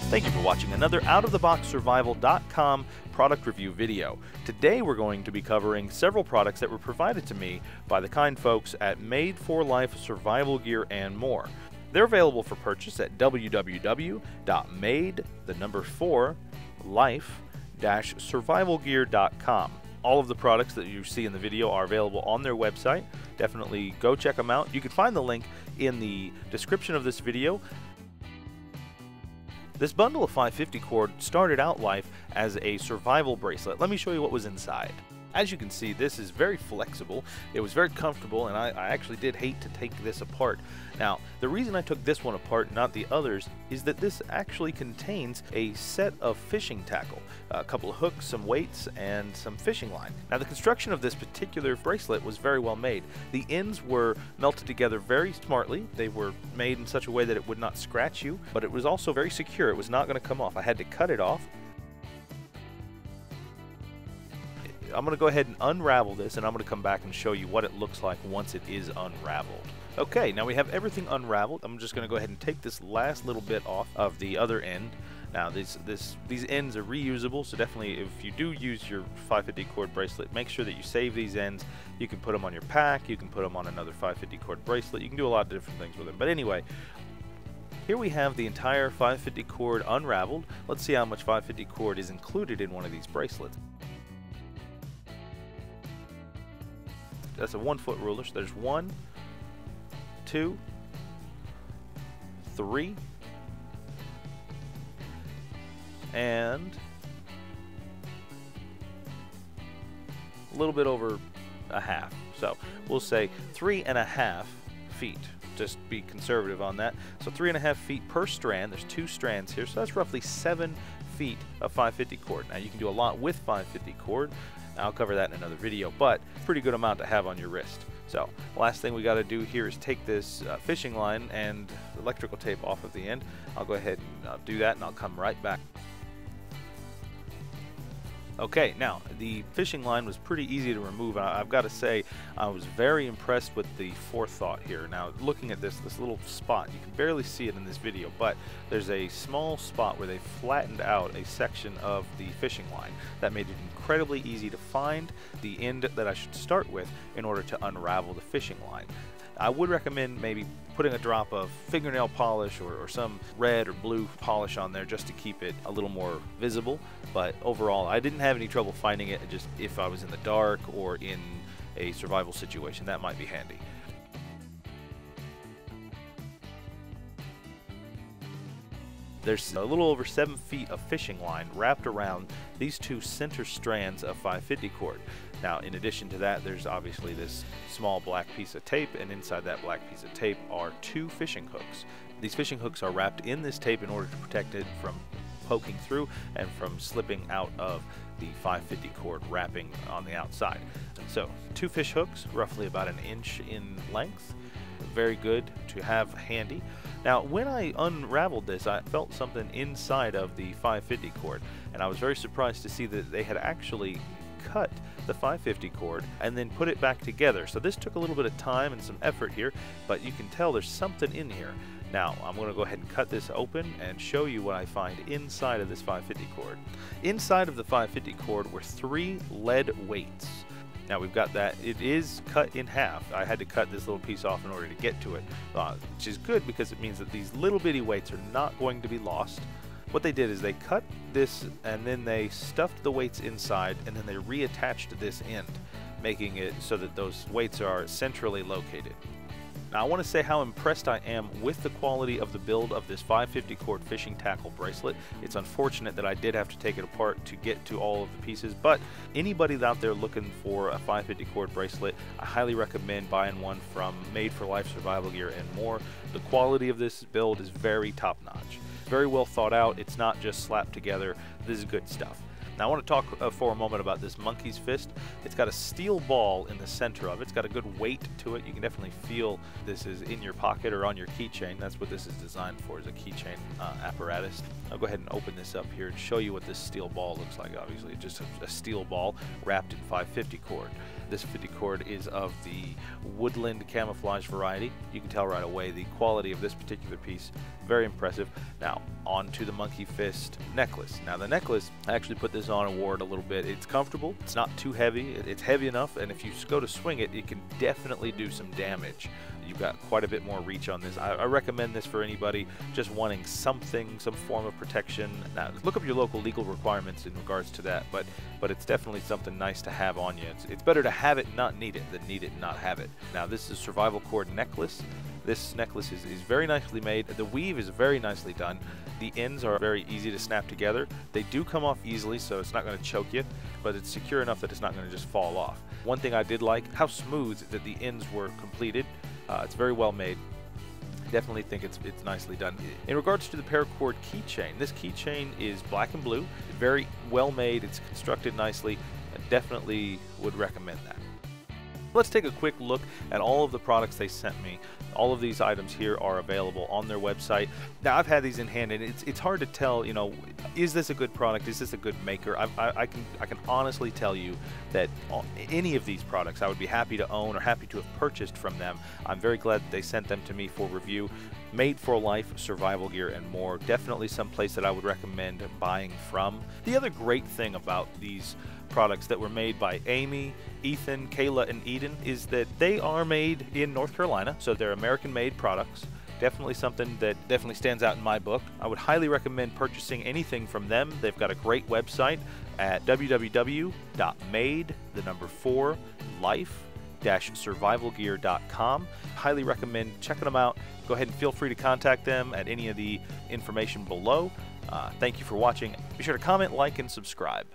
Thank you for watching another OutOfTheBoxSurvival.com product review video. Today we're going to be covering several products that were provided to me by the kind folks at Made4LifeSurvivalGear and more. They're available for purchase at www.made4life-survivalgear.com. All of the products that you see in the video are available on their website. Definitely go check them out. You can find the link in the description of this video. This bundle of 550 cord started out life as a survival bracelet. Let me show you what was inside. As you can see, this is very flexible. It was very comfortable, and I actually did hate to take this apart. Now, the reason I took this one apart, not the others, is that this actually contains a set of fishing tackle, a couple of hooks, some weights, and some fishing line. Now, the construction of this particular bracelet was very well made. The ends were melted together very smartly. They were made in such a way that it would not scratch you, but it was also very secure. It was not going to come off. I had to cut it off. I'm going to go ahead and unravel this, and I'm going to come back and show you what it looks like once it is unraveled. Okay, now we have everything unraveled. I'm just going to go ahead and take this last little bit off of the other end. Now these ends are reusable, so definitely if you do use your 550 cord bracelet, make sure that you save these ends. You can put them on your pack, you can put them on another 550 cord bracelet, you can do a lot of different things with them. But anyway, here we have the entire 550 cord unraveled. Let's see how much 550 cord is included in one of these bracelets. That's a 1 foot ruler, so there's 1, 2, 3, and a little bit over a half. So we'll say 3.5 feet. Just be conservative on that. So 3.5 feet per strand. There's 2 strands here, so that's roughly 7 feet of 550 cord. Now you can do a lot with 550 cord. I'll cover that in another video, but pretty good amount to have on your wrist. So last thing we got to do here is take this fishing line and electrical tape off of the end. I'll go ahead and do that, and I'll come right back. Okay, now the fishing line was pretty easy to remove. I've got to say I was very impressed with the forethought here. Now looking at this little spot, you can barely see it in this video, but there's a small spot where they flattened out a section of the fishing line. That made it incredibly easy to find the end that I should start with in order to unravel the fishing line. I would recommend maybe putting a drop of fingernail polish or some red or blue polish on there just to keep it a little more visible. But overall, I didn't have any trouble finding it. Just if I was in the dark or in a survival situation, that might be handy. There's a little over 7 feet of fishing line wrapped around these 2 center strands of 550 cord. Now, in addition to that, there's obviously this small black piece of tape, and inside that black piece of tape are 2 fishing hooks. These fishing hooks are wrapped in this tape in order to protect it from poking through and from slipping out of the 550 cord wrapping on the outside. So 2 fish hooks, roughly about 1 inch in length. Very good to have handy. Now, when I unraveled this, I felt something inside of the 550 cord, and I was very surprised to see that they had actually cut the 550 cord and then put it back together. So this took a little bit of time and some effort here, but you can tell there's something in here. Now I'm going to go ahead and cut this open and show you what I find inside of this 550 cord. Inside of the 550 cord were 3 lead weights. Now we've got that. It is cut in half. I had to cut this little piece off in order to get to it, which is good because it means that these little bitty weights are not going to be lost. What they did is they cut this and then they stuffed the weights inside, and then they reattached this end, making it so that those weights are centrally located. Now I want to say how impressed I am with the quality of the build of this 550 cord fishing tackle bracelet. It's unfortunate that I did have to take it apart to get to all of the pieces, but anybody out there looking for a 550 cord bracelet, I highly recommend buying one from Made4LifeSurvivalGear and more. The quality of this build is very top-notch. Very well thought out. It's not just slapped together. This is good stuff. Now I want to talk for a moment about this monkey's fist. It's got a steel ball in the center of it. It's got a good weight to it. You can definitely feel this is in your pocket or on your keychain. That's what this is designed for, is a keychain apparatus. I'll go ahead and open this up here and show you what this steel ball looks like. Obviously just a steel ball wrapped in 550 cord. This 50 cord is of the woodland camouflage variety. You can tell right away the quality of this particular piece, very impressive. Now, on to the monkey fist necklace. Now the necklace, I actually put this on and wore it a little bit. It's comfortable, it's not too heavy, it's heavy enough, and if you go to swing it, it can definitely do some damage. You've got quite a bit more reach on this. I recommend this for anybody just wanting something, some form of protection. Now, look up your local legal requirements in regards to that, but it's definitely something nice to have on you. It's better to have it and not need it than need it and not have it. Now, this is a survival cord necklace. This necklace is very nicely made. The weave is very nicely done. The ends are very easy to snap together. They do come off easily, so it's not going to choke you, but it's secure enough that it's not going to just fall off. One thing I did like, how smooth that the ends were completed. It's very well made. Definitely think it's nicely done. In regards to the paracord keychain, this keychain is black and blue, very well made. It's constructed nicely. I definitely would recommend that. Let's take a quick look at all of the products they sent me. All of these items here are available on their website. Now, I've had these in hand, and it's hard to tell, you know, is this a good product? Is this a good maker? I can honestly tell you that any of these products I would be happy to own or happy to have purchased from them. I'm very glad that they sent them to me for review. Made for Life Survival Gear and more. Definitely some place that I would recommend buying from. The other great thing about these products that were made by Amy, Ethan, Kayla, and Eden is that they are made in North Carolina, so they're American-made products. Definitely something that definitely stands out in my book. I would highly recommend purchasing anything from them. They've got a great website at www.made4life-survivalgear.com. Highly recommend checking them out. Go ahead and feel free to contact them at any of the information below. Thank you for watching. Be sure to comment, like, and subscribe.